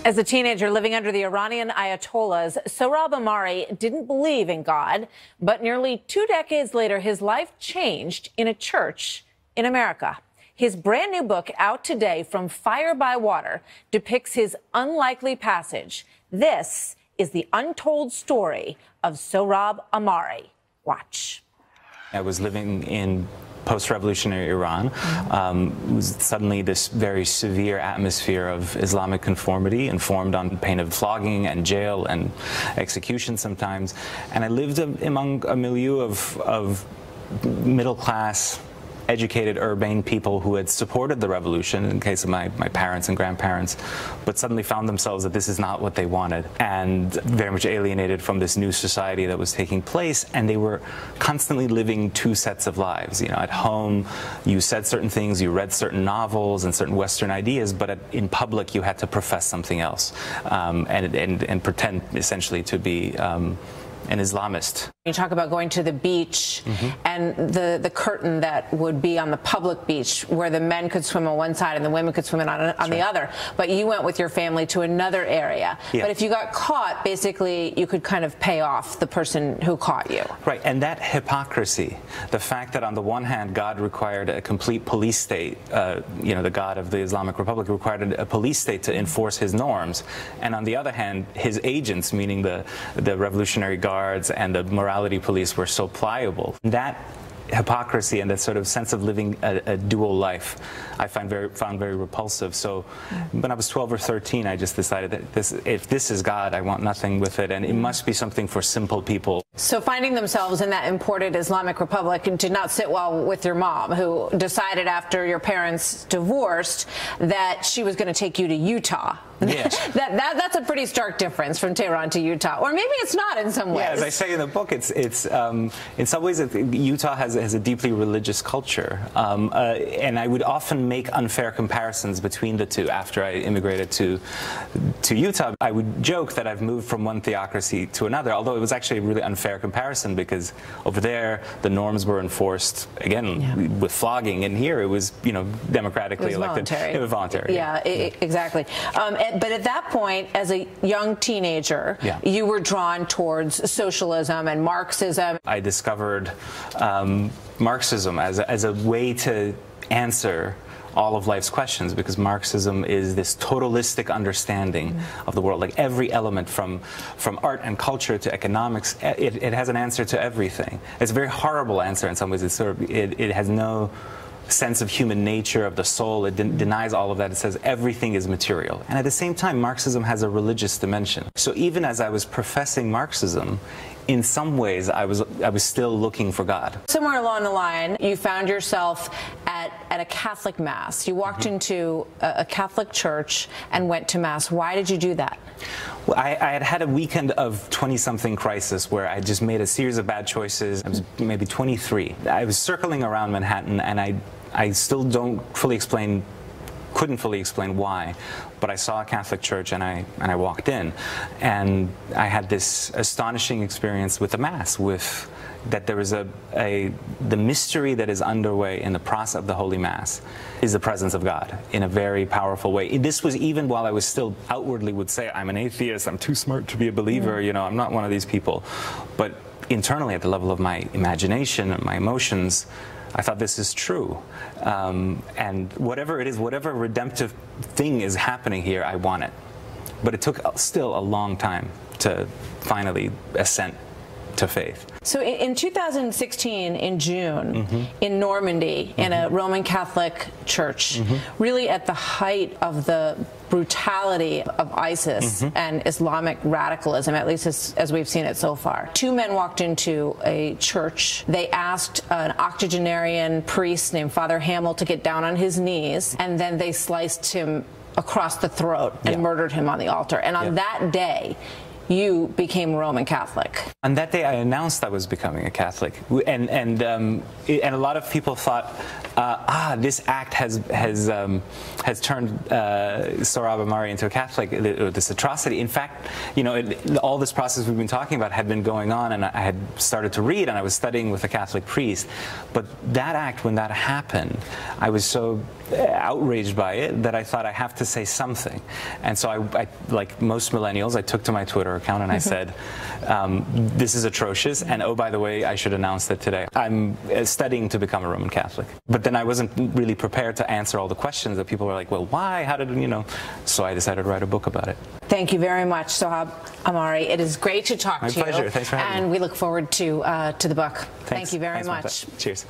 As a teenager living under the Iranian Ayatollahs, Sohrab Ahmari didn't believe in God, but nearly 2 decades later, his life changed in a church in America. His brand new book, out today, From Fire by Water, depicts his unlikely passage. This is the untold story of Sohrab Ahmari. Watch. I was living in post-revolutionary Iran. It was suddenly this very severe atmosphere of Islamic conformity, informed on pain of flogging and jail and execution sometimes. And I lived among a milieu of middle-class, educated, urbane people who had supported the revolution, in case of my parents and grandparents, but suddenly found themselves that this is not what they wanted, and very much alienated from this new society that was taking place. And they were constantly living two sets of lives. You know, at home, you said certain things, you read certain novels and certain Western ideas, but in public, you had to profess something else, and pretend essentially to be an Islamist. You talk about going to the beach and the curtain that would be on the public beach where the men could swim on one side and the women could swim on the other. But you went with your family to another area. Yeah. But if you got caught, basically you could kind of pay off the person who caught you. Right, and that hypocrisy, the fact that on the one hand God required a complete police state, you know, the God of the Islamic Republic required a police state to enforce his norms, and on the other hand his agents, meaning the Revolutionary Guards and the morality police, were so pliable. That hypocrisy and that sort of sense of living a dual life I found very repulsive. So when I was 12 or 13, I just decided that if this is God, I want nothing with it, and it must be something for simple people. So finding themselves in that imported Islamic Republic did not sit well with your mom, who decided after your parents divorced that she was going to take you to Utah. Yes. That's a pretty stark difference from Tehran to Utah, or maybe it's not in some ways. Yeah, as I say in the book, it's in some ways Utah has a deeply religious culture, and I would often make unfair comparisons between the two. After I immigrated to Utah, I would joke that I've moved from one theocracy to another, although it was actually a really unfair comparison, because over there the norms were enforced again with flogging, and here it was, you know, democratically elected. Voluntary. It was voluntary. Yeah, exactly. But at that point, as a young teenager, you were drawn towards socialism and Marxism. I discovered Marxism as a way to answer all of life's questions, because Marxism is this totalistic understanding of the world. Like every element from art and culture to economics, it has an answer to everything. It's a very horrible answer in some ways. It's sort of, it has no sense of human nature, of the soul. It denies all of that. It says everything is material. And at the same time, Marxism has a religious dimension. So even as I was professing Marxism, in some ways I was still looking for God. Somewhere along the line, you found yourself at a Catholic Mass. You walked into a Catholic church and went to Mass. Why did you do that? Well, I had a weekend of 20-something crisis where I just made a series of bad choices. I was maybe 23. I was circling around Manhattan, and I still couldn't fully explain why, but I saw a Catholic church and I walked in, and I had this astonishing experience with the Mass, with that there is the mystery that is underway in the process of the Holy Mass is the presence of God in a very powerful way. This was even while I was still outwardly would say, I'm an atheist, I'm too smart to be a believer, you know, I'm not one of these people. But internally, at the level of my imagination and my emotions, I thought this is true. And whatever it is, whatever redemptive thing is happening here, I want it. But it took still a long time to finally assent to faith. So in 2016, in June, in Normandy, in a Roman Catholic church, really at the height of the brutality of ISIS and Islamic radicalism, at least as we've seen it so far. 2 men walked into a church. They asked an octogenarian priest named Father Hamill to get down on his knees, and then they sliced him across the throat and murdered him on the altar. And on that day, you became Roman Catholic. On that day, I announced I was becoming a Catholic, and a lot of people thought, this act has turned Sohrab Ahmari into a Catholic. This atrocity. In fact, all this process we've been talking about had been going on, and I had started to read, and I was studying with a Catholic priest. But that act, when that happened, I was so outraged by it that I thought I have to say something. And so I like most millennials, I took to my Twitter account and I said, this is atrocious, and oh, by the way, I should announce that today I'm studying to become a Roman Catholic. But then I wasn't really prepared to answer all the questions that people were like, well, why? How did, So I decided to write a book about it. Thank you very much, Sohrab Ahmari. It is great to talk to you. My pleasure. Thanks for having me. And we look forward to the book. Thanks. Thank you very much. Cheers.